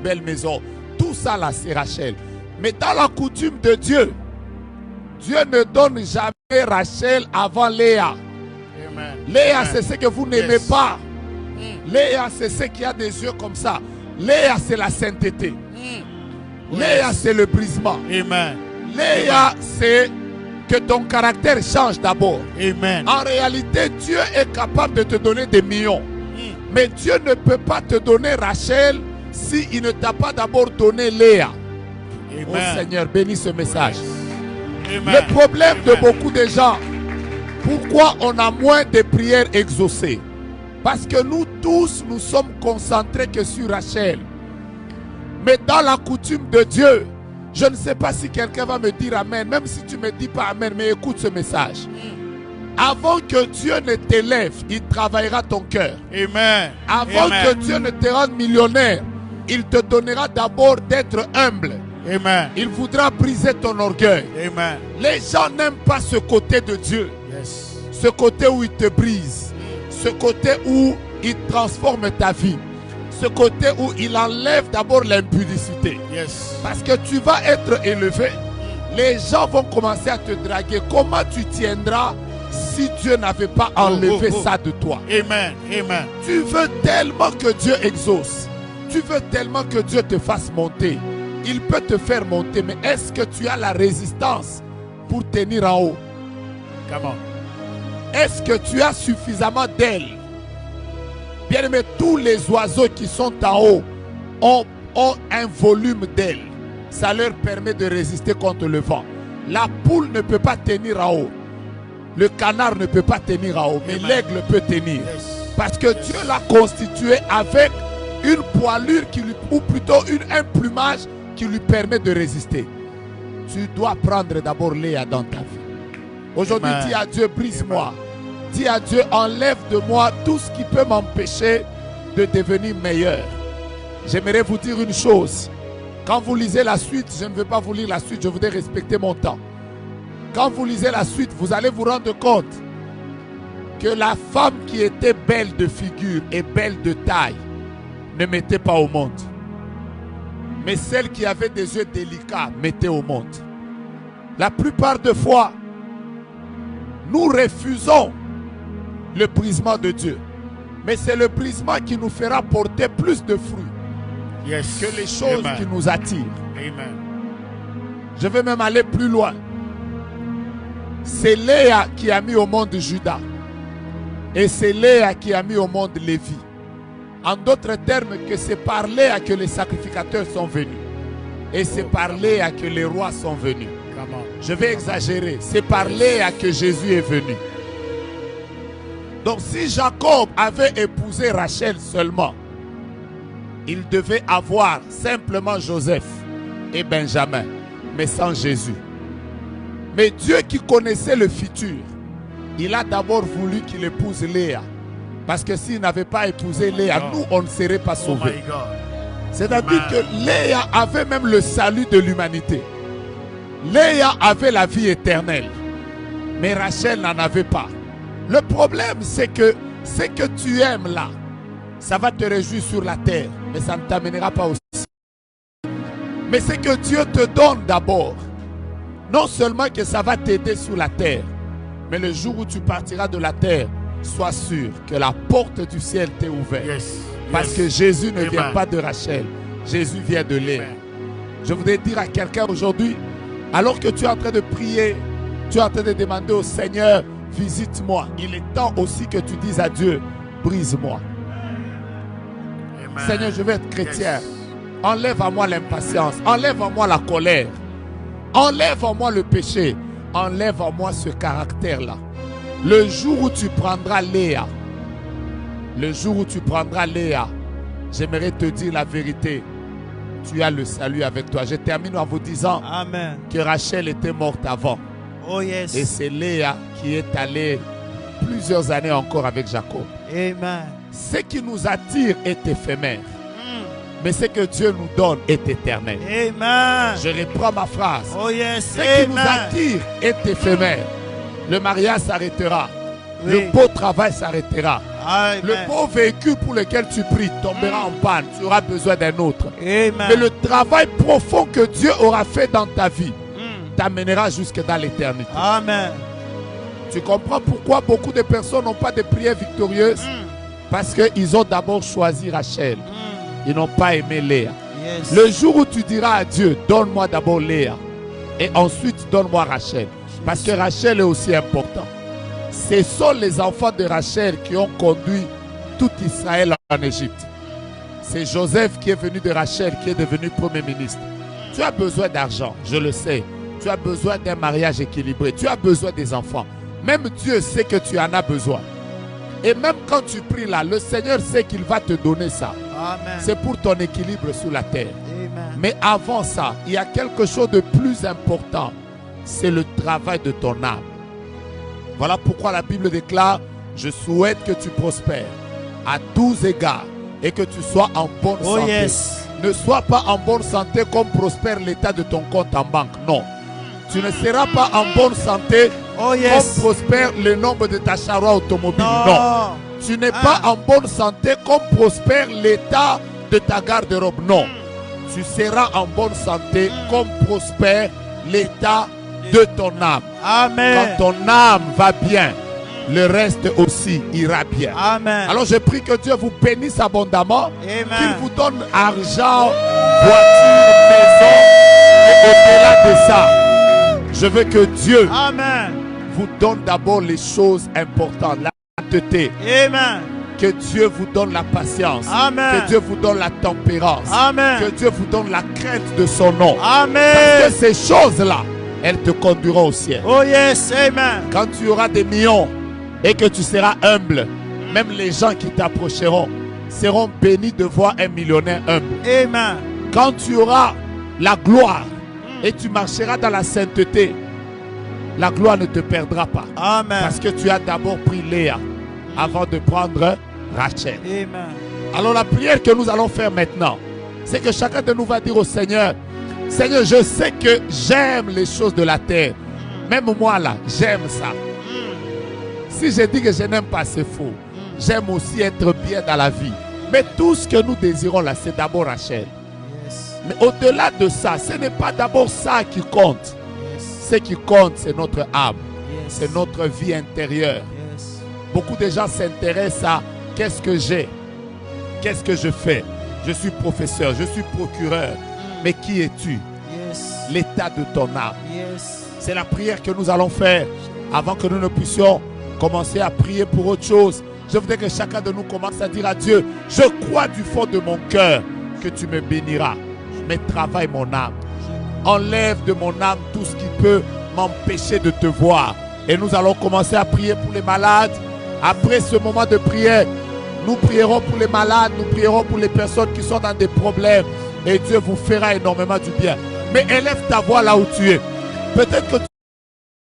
belle maison. Tout ça là, c'est Rachel. Mais dans la coutume de Dieu, Dieu ne donne jamais Rachel avant Léa. Amen. Léa, Amen. c'est ce que vous n'aimez pas. Léa, c'est ce qui a des yeux comme ça. Léa, c'est la sainteté. Léa, c'est le brisement. Amen. Léa, c'est que ton caractère change d'abord. Amen. En réalité, Dieu est capable de te donner des millions. Mais Dieu ne peut pas te donner Rachel s'il ne t'a pas d'abord donné Léa. Amen. Oh Seigneur, bénis ce message. Amen. Le problème de Amen. beaucoup de gens, pourquoi on a moins de prières exaucées? Parce que nous tous, nous sommes concentrés que sur Rachel. Mais dans la coutume de Dieu, je ne sais pas si quelqu'un va me dire Amen. Même si tu ne me dis pas Amen, mais écoute ce message. Avant que Dieu ne t'élève, il travaillera ton cœur. Amen. Avant Amen. que Dieu ne te rende millionnaire, il te donnera d'abord d'être humble. Amen. Il voudra briser ton orgueil. Amen. Les gens n'aiment pas ce côté de Dieu. Yes. Ce côté où il te brise. Ce côté où il transforme ta vie. Ce côté où il enlève d'abord l'impudicité. Yes. Parce que tu vas être élevé. Les gens vont commencer à te draguer. Comment tu tiendras si Dieu n'avait pas enlevé ça de toi? Amen. Amen. Tu veux tellement que Dieu exauce. Tu veux tellement que Dieu te fasse monter. Il peut te faire monter. Mais est-ce que tu as la résistance pour tenir en haut? Come on. Est-ce que tu as suffisamment d'ailes? Bien aimé, tous les oiseaux qui sont en haut ont un volume d'ailes. Ça leur permet de résister contre le vent. La poule ne peut pas tenir en haut. Le canard ne peut pas tenir en haut. Mais l'aigle peut tenir. Yes. Parce que Dieu l'a constitué avec une poilure qui lui, ou plutôt un plumage qui lui permet de résister. Tu dois prendre d'abord Léa dans ta vie. Aujourd'hui, Amen. dis à Dieu, brise-moi. Dis à Dieu, enlève de moi tout ce qui peut m'empêcher de devenir meilleur. J'aimerais vous dire une chose. Quand vous lisez la suite, je ne veux pas vous lire la suite, je voudrais respecter mon temps. Quand vous lisez la suite, vous allez vous rendre compte que la femme qui était belle de figure et belle de taille ne mettait pas au monde. Mais celle qui avait des yeux délicats mettait au monde. La plupart des fois, nous refusons le brisement de Dieu. Mais c'est le brisement qui nous fera porter plus de fruits Yes. que les choses Amen. qui nous attirent. Amen. Je vais même aller plus loin. C'est Léa qui a mis au monde Judas. Et c'est Léa qui a mis au monde Lévi. En d'autres termes, que c'est par Léa que les sacrificateurs sont venus. Et c'est par Léa que les rois sont venus. Come on. Je vais exagérer. C'est par Léa que Jésus est venu. Donc si Jacob avait épousé Rachel seulement, il devait avoir simplement Joseph et Benjamin, mais sans Jésus. Mais Dieu qui connaissait le futur, il a d'abord voulu qu'il épouse Léa. Parce que s'il n'avait pas épousé Léa, nous, on ne serait pas Oh sauvés. my God. C'est-à-dire que Léa avait même le salut de l'humanité. Léa avait la vie éternelle. Mais Rachel n'en avait pas. Le problème, c'est que ce que tu aimes là, ça va te réjouir sur la terre, mais ça ne t'amènera pas au ciel. Mais ce que Dieu te donne d'abord, non seulement que ça va t'aider sur la terre, mais le jour où tu partiras de la terre, sois sûr que la porte du ciel t'est ouverte. Yes. Parce Yes. que Jésus ne vient Amen. pas de Rachel, Jésus vient de Léa. Amen. Je voudrais dire à quelqu'un aujourd'hui, alors que tu es en train de prier, tu es en train de demander au Seigneur, visite-moi. Il est temps aussi que tu dises à Dieu, brise-moi. Amen. Seigneur, je veux être chrétien. Yes. Enlève à moi l'impatience. Enlève à moi la colère. Enlève à moi le péché. Enlève à moi ce caractère-là. Le jour où tu prendras Léa, le jour où tu prendras Léa, j'aimerais te dire la vérité. Tu as le salut avec toi. Je termine en vous disant Amen. que Rachel était morte avant. Oh yes. Et c'est Léa qui est allée plusieurs années encore avec Jacob. Amen. Ce qui nous attire est éphémère. Mais ce que Dieu nous donne est éternel. Amen. Je reprends ma phrase. Oh yes. Ce qui nous Amen. attire est éphémère. Le mariage s'arrêtera. Oui. Le beau travail s'arrêtera. Amen. Le beau véhicule pour lequel tu pries tombera en panne. Tu auras besoin d'un autre. Amen. Mais le travail profond que Dieu aura fait dans ta vie t'amènera jusque dans l'éternité. Amen. Tu comprends pourquoi beaucoup de personnes n'ont pas de prières victorieuses? Parce qu'ils ont d'abord choisi Rachel. Ils n'ont pas aimé Léa. Yes. Le jour où tu diras à Dieu, donne-moi d'abord Léa et ensuite donne-moi Rachel. Parce que Rachel est aussi important. Ce sont les enfants de Rachel qui ont conduit tout Israël en Égypte. C'est Joseph qui est venu de Rachel, qui est devenu premier ministre. Tu as besoin d'argent, je le sais. Tu as besoin d'un mariage équilibré. Tu as besoin des enfants. Même Dieu sait que tu en as besoin. Et même quand tu pries là, le Seigneur sait qu'il va te donner ça. Amen. C'est pour ton équilibre sur la terre. Amen. Mais avant ça, il y a quelque chose de plus important. C'est le travail de ton âme. Voilà pourquoi la Bible déclare: je souhaite que tu prospères à tous égards et que tu sois en bonne Oh santé. yes. Ne sois pas en bonne santé comme prospère l'état de ton compte en banque. Non. Tu ne seras pas en bonne santé Oh yes. comme prospère le nombre de ta charrue automobile. Non. Non. Tu n'es pas en bonne santé comme prospère l'état de ta garde-robe. Non. Tu seras en bonne santé comme prospère l'état de ton âme. Amen. Quand ton âme va bien, le reste aussi ira bien. Amen. Alors je prie que Dieu vous bénisse abondamment, qu'il Amen. vous donne argent, voiture, maison, et au-delà de ça, je veux que Dieu Amen. vous donne d'abord les choses importantes, la sainteté, Amen. que Dieu vous donne la patience, Amen. que Dieu vous donne la tempérance, Amen. que Dieu vous donne la crainte de son nom. Amen. Parce que ces choses-là, elles te conduiront au ciel. Oh yes. Amen. Quand tu auras des millions et que tu seras humble, même les gens qui t'approcheront seront bénis de voir un millionnaire humble. Amen. Quand tu auras la gloire et tu marcheras dans la sainteté, la gloire ne te perdra pas. Amen. Parce que tu as d'abord pris Léa avant de prendre Rachel. Amen. Alors la prière que nous allons faire maintenant, c'est que chacun de nous va dire au Seigneur: Seigneur, je sais que j'aime les choses de la terre. Même moi là, j'aime ça. Si je dis que je n'aime pas, c'est faux. J'aime aussi être bien dans la vie. Mais tout ce que nous désirons là, c'est d'abord Rachel. Yes. Mais au-delà de ça, ce n'est pas d'abord ça qui compte. Yes. Ce qui compte, c'est notre âme. Yes. C'est notre vie intérieure. Yes. Beaucoup de gens s'intéressent à qu'est-ce que j'ai, qu'est-ce que je fais. Je suis professeur, je suis procureur. Mais qui es-tu? Yes. L'état de ton âme. Yes. C'est la prière que nous allons faire avant que nous ne puissions commencer à prier pour autre chose. Je voudrais que chacun de nous commence à dire à Dieu: je crois du fond de mon cœur que tu me béniras. Mais travaille mon âme. Enlève de mon âme tout ce qui peut m'empêcher de te voir. Et nous allons commencer à prier pour les malades. Après ce moment de prière, nous prierons pour les malades, nous prierons pour les personnes qui sont dans des problèmes. Et Dieu vous fera énormément du bien. Mais élève ta voix là où tu es. Peut-être que